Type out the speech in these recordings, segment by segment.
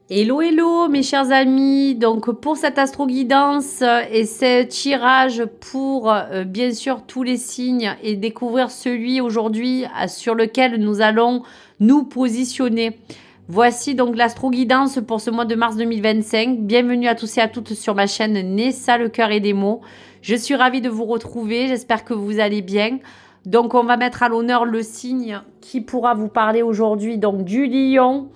Hello, hello mes chers amis, donc pour cette astro-guidance et ce tirage pour bien sûr tous les signes et découvrir celui aujourd'hui sur lequel nous allons nous positionner. Voici donc l'astro-guidance pour ce mois de mars 2025. Bienvenue à tous et à toutes sur ma chaîne Nessa le cœur et des mots. Je suis ravie de vous retrouver, j'espère que vous allez bien. Donc on va mettre à l'honneur le signe qui pourra vous parler aujourd'hui, donc du lion.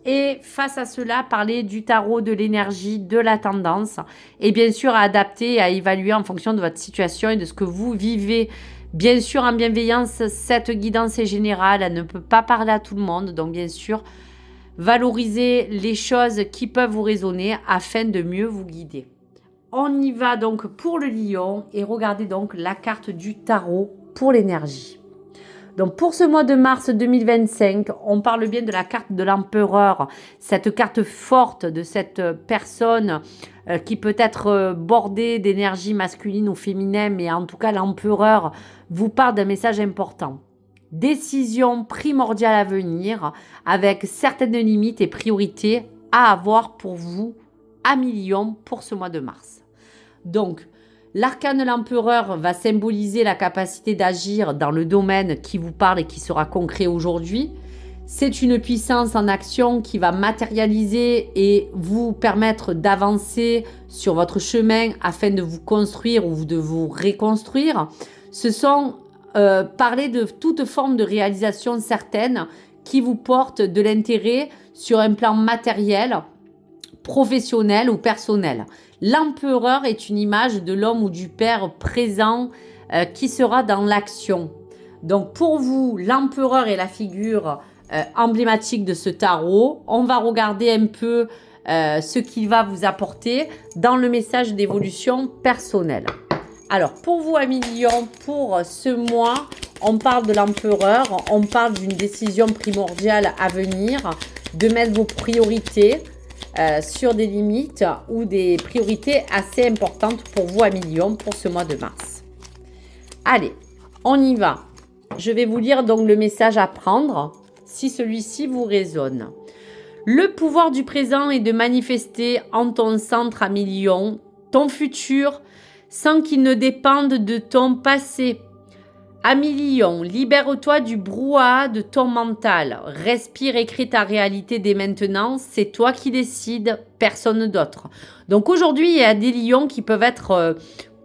Et face à cela, parler du tarot, de l'énergie, de la tendance. Et bien sûr, à adapter et à évaluer en fonction de votre situation et de ce que vous vivez. Bien sûr, en bienveillance, cette guidance est générale. Elle ne peut pas parler à tout le monde. Donc, bien sûr, valorisez les choses qui peuvent vous résonner afin de mieux vous guider. On y va donc pour le lion et regardez donc la carte du tarot pour l'énergie. Donc pour ce mois de mars 2025, on parle bien de la carte de l'empereur, cette carte forte de cette personne qui peut être bordée d'énergie masculine ou féminine, mais en tout cas l'empereur vous parle d'un message important. Décision primordiale à venir avec certaines limites et priorités à avoir pour vous à millions pour ce mois de mars. Donc, l'arcane de l'empereur va symboliser la capacité d'agir dans le domaine qui vous parle et qui sera concret aujourd'hui. C'est une puissance en action qui va matérialiser et vous permettre d'avancer sur votre chemin afin de vous construire ou de vous reconstruire. Ce sont parler de toute forme de réalisation certaine qui vous porte de l'intérêt sur un plan matériel, professionnel ou personnel. L'empereur est une image de l'homme ou du père présent qui sera dans l'action. Donc pour vous, l'empereur est la figure emblématique de ce tarot. On va regarder un peu ce qu'il va vous apporter dans le message d'évolution personnelle. Alors pour vous, amis lions, pour ce mois, on parle de l'empereur, on parle d'une décision primordiale à venir, de mettre vos priorités sur des limites ou des priorités assez importantes pour vous, amis lions, pour ce mois de mars. Allez, on y va. Je vais vous lire donc le message à prendre si celui-ci vous résonne. Le pouvoir du présent est de manifester en ton centre, ami lion, ton futur sans qu'il ne dépende de ton passé. Ami lion, libère-toi du brouhaha de ton mental. Respire et crée ta réalité dès maintenant. C'est toi qui décides, personne d'autre. Donc aujourd'hui, il y a des lions qui peuvent être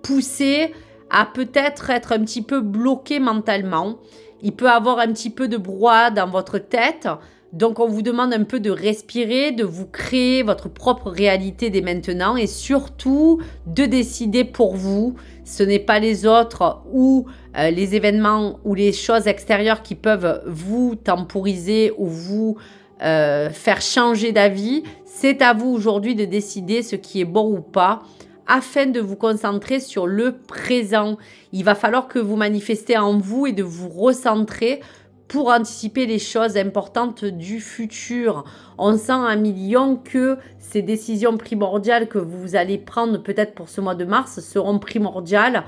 poussés à peut-être être un petit peu bloqués mentalement. Il peut avoir un petit peu de brouhaha dans votre tête. Donc on vous demande un peu de respirer, de vous créer votre propre réalité dès maintenant et surtout de décider pour vous. Ce n'est pas les autres ou les événements ou les choses extérieures qui peuvent vous temporiser ou vous faire changer d'avis. C'est à vous aujourd'hui de décider ce qui est bon ou pas afin de vous concentrer sur le présent. Il va falloir que vous manifestez en vous et de vous recentrer pour anticiper les choses importantes du futur. On sent à million que ces décisions primordiales que vous allez prendre peut-être pour ce mois de mars seront primordiales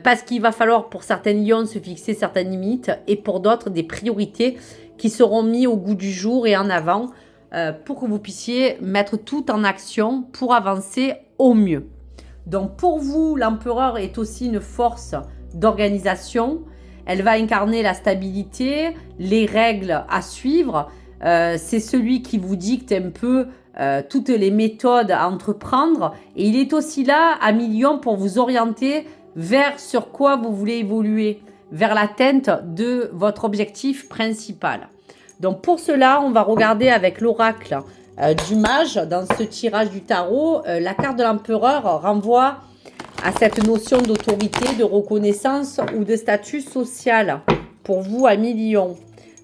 parce qu'il va falloir pour certains lions se fixer certaines limites et pour d'autres des priorités qui seront mises au goût du jour et en avant pour que vous puissiez mettre tout en action pour avancer au mieux. Donc pour vous, l'empereur est aussi une force d'organisation. Elle va incarner la stabilité, les règles à suivre. C'est celui qui vous dicte un peu toutes les méthodes à entreprendre. Et il est aussi là, à millions, pour vous orienter vers sur quoi vous voulez évoluer, vers l'atteinte de votre objectif principal. Donc pour cela, on va regarder avec l'oracle du mage dans ce tirage du tarot. La carte de l'empereur renvoie à cette notion d'autorité, de reconnaissance ou de statut social pour vous, amis lions.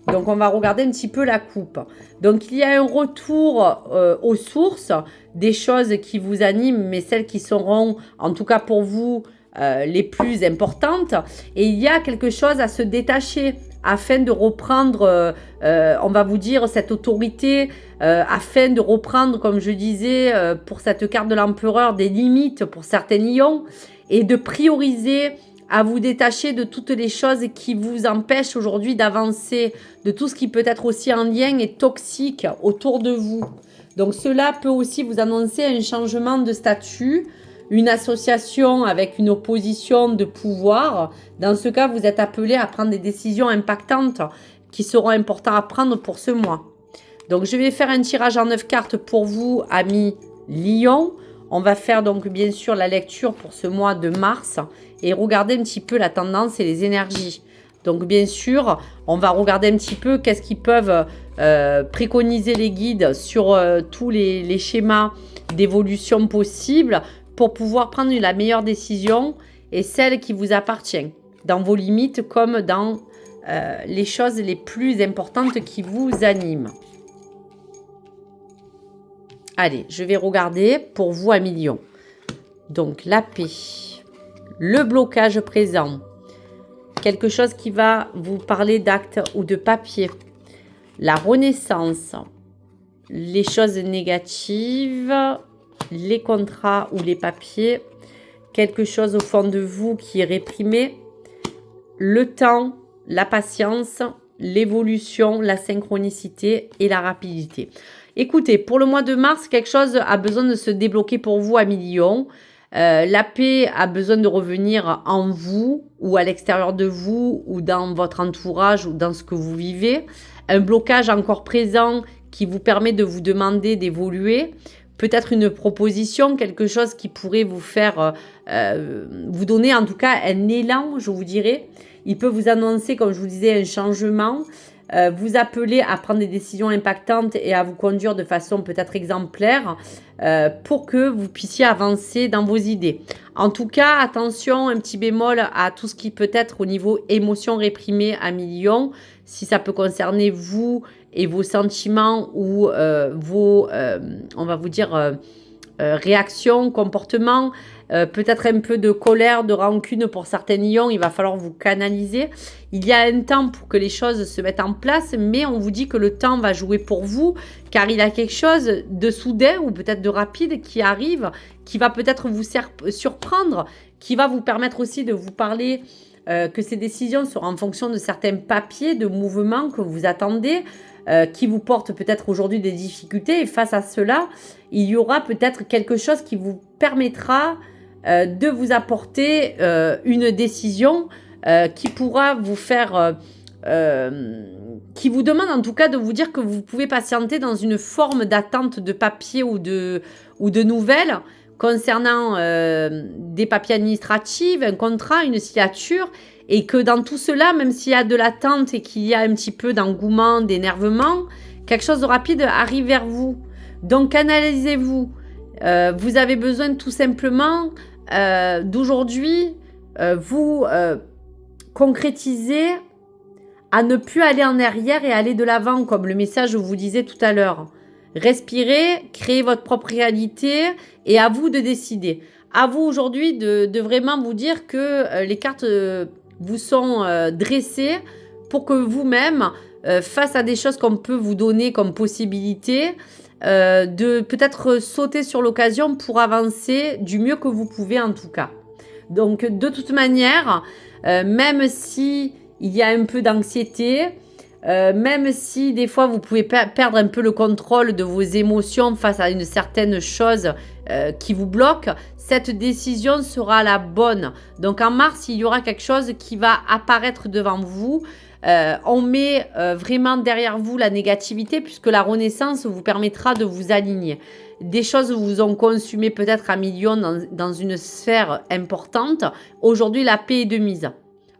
Donc, on va regarder un petit peu la coupe. Donc, il y a un retour aux sources, des choses qui vous animent, mais celles qui seront, en tout cas pour vous, les plus importantes. Et il y a quelque chose à se détacher afin de reprendre, on va vous dire, cette autorité, afin de reprendre, comme je disais, pour cette carte de l'empereur, des limites pour certains lions et de prioriser à vous détacher de toutes les choses qui vous empêchent aujourd'hui d'avancer, de tout ce qui peut être aussi en lien et toxique autour de vous. Donc cela peut aussi vous annoncer un changement de statut, une association avec une opposition de pouvoir. Dans ce cas, vous êtes appelé à prendre des décisions impactantes qui seront importantes à prendre pour ce mois. Donc je vais faire un tirage en 9 cartes pour vous, amis Lion. On va faire donc bien sûr la lecture pour ce mois de mars et regarder un petit peu la tendance et les énergies. Donc bien sûr, on va regarder un petit peu qu'est-ce qu'ils peuvent préconiser les guides sur tous les schémas d'évolution possibles pour pouvoir prendre la meilleure décision et celle qui vous appartient, dans vos limites comme dans les choses les plus importantes qui vous animent. Allez, je vais regarder pour vous, amis Lion. Donc, la paix, le blocage présent, quelque chose qui va vous parler d'actes ou de papier, la renaissance, les choses négatives, les contrats ou les papiers, quelque chose au fond de vous qui est réprimé, le temps, la patience, l'évolution, la synchronicité et la rapidité. Écoutez, pour le mois de mars, quelque chose a besoin de se débloquer pour vous, amis Lion. La paix a besoin de revenir en vous ou à l'extérieur de vous ou dans votre entourage ou dans ce que vous vivez. Un blocage encore présent qui vous permet de vous demander d'évoluer. Peut-être une proposition, quelque chose qui pourrait vous faire, vous donner en tout cas un élan, je vous dirais. Il peut vous annoncer, comme je vous disais, un changement. Vous appeler à prendre des décisions impactantes et à vous conduire de façon peut-être exemplaire pour que vous puissiez avancer dans vos idées. En tout cas, attention, un petit bémol à tout ce qui peut être au niveau émotion réprimée à millions, si ça peut concerner vous et vos sentiments ou vos, on va vous dire, réactions, comportements, peut-être un peu de colère, de rancune pour certains lions, il va falloir vous canaliser. Il y a un temps pour que les choses se mettent en place, mais on vous dit que le temps va jouer pour vous, car il y a quelque chose de soudain ou peut-être de rapide qui arrive, qui va peut-être vous surprendre, qui va vous permettre aussi de vous parler que ces décisions seront en fonction de certains papiers, de mouvements que vous attendez, qui vous portent peut-être aujourd'hui des difficultés. Et face à cela, il y aura peut-être quelque chose qui vous permettra de vous apporter une décision qui pourra vous faire... qui vous demande en tout cas de vous dire que vous pouvez patienter dans une forme d'attente de papier ou de nouvelles concernant des papiers administratifs, un contrat, une signature, et que dans tout cela, même s'il y a de l'attente et qu'il y a un petit peu d'engouement, d'énervement, quelque chose de rapide arrive vers vous. Donc canalisez-vous. Vous avez besoin tout simplement d'aujourd'hui vous concrétiser à ne plus aller en arrière et aller de l'avant, comme le message vous disait tout à l'heure. Respirez, créez votre propre réalité et à vous de décider. À vous aujourd'hui de vraiment vous dire que les cartes vous sont dressées pour que vous-même, face à des choses qu'on peut vous donner comme possibilité, de peut-être sauter sur l'occasion pour avancer du mieux que vous pouvez en tout cas. Donc de toute manière, même si il y a un peu d'anxiété, même si des fois vous pouvez perdre un peu le contrôle de vos émotions face à une certaine chose qui vous bloque, cette décision sera la bonne. Donc en mars, il y aura quelque chose qui va apparaître devant vous. On met vraiment derrière vous la négativité puisque la renaissance vous permettra de vous aligner. Des choses vous ont consumé peut-être à millions dans une sphère importante. Aujourd'hui, la paix est de mise.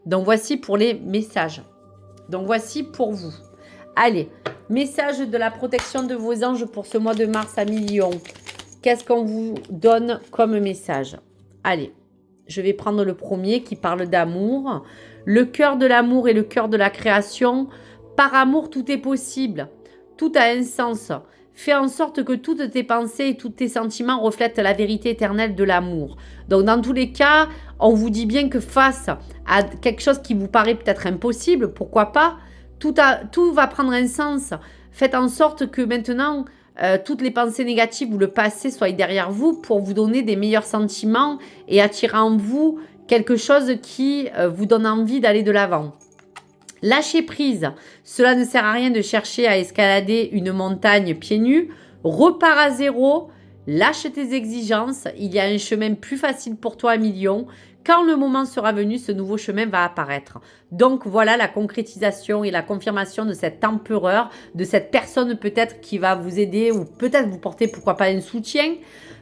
Donc voici pour les messages. Donc voici pour vous. Allez, message de la protection de vos anges pour ce mois de mars à millions. Qu'est-ce qu'on vous donne comme message? Allez, je vais prendre le premier qui parle d'amour. Le cœur de l'amour et le cœur de la création. Par amour, tout est possible. Tout a un sens. Fais en sorte que toutes tes pensées et tous tes sentiments reflètent la vérité éternelle de l'amour. Donc, dans tous les cas, on vous dit bien que face à quelque chose qui vous paraît peut-être impossible, pourquoi pas, tout va prendre un sens. Faites en sorte que maintenant, toutes les pensées négatives ou le passé soient derrière vous pour vous donner des meilleurs sentiments et attirer en vous quelque chose qui vous donne envie d'aller de l'avant. Lâchez prise. Cela ne sert à rien de chercher à escalader une montagne pieds nus. Repars à zéro, lâche tes exigences, il y a un chemin plus facile pour toi à million. Quand le moment sera venu, ce nouveau chemin va apparaître. Donc voilà la concrétisation et la confirmation de cet empereur, de cette personne peut-être qui va vous aider ou peut-être vous porter, pourquoi pas, un soutien,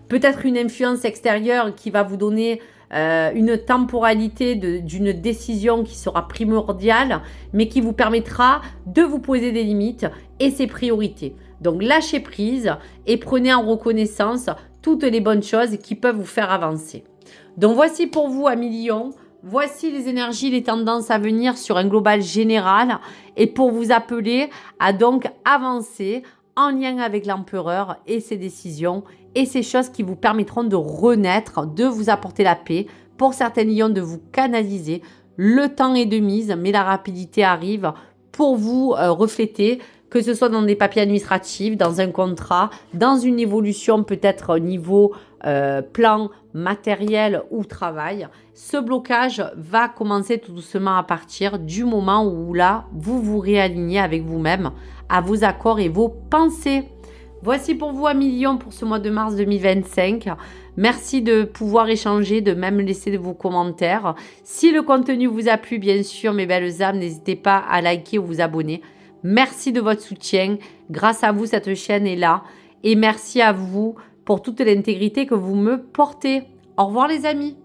peut-être une influence extérieure qui va vous donner une temporalité d'une décision qui sera primordiale, mais qui vous permettra de vous poser des limites et ses priorités. Donc lâchez prise et prenez en reconnaissance toutes les bonnes choses qui peuvent vous faire avancer. Donc voici pour vous à million, voici les énergies, les tendances à venir sur un global général et pour vous appeler à donc avancer en lien avec l'empereur et ses décisions et ces choses qui vous permettront de renaître, de vous apporter la paix, pour certains lions de vous canaliser. Le temps est de mise, mais la rapidité arrive pour vous refléter, que ce soit dans des papiers administratifs, dans un contrat, dans une évolution peut-être au niveau plan matériel ou travail. Ce blocage va commencer tout doucement à partir du moment où là, vous vous réalignez avec vous-même à vos accords et vos pensées. Voici pour vous à million pour ce mois de mars 2025. Merci de pouvoir échanger, de même laisser vos commentaires. Si le contenu vous a plu, bien sûr, mes belles âmes, n'hésitez pas à liker ou vous abonner. Merci de votre soutien. Grâce à vous, cette chaîne est là. Et merci à vous pour toute l'intégrité que vous me portez. Au revoir les amis.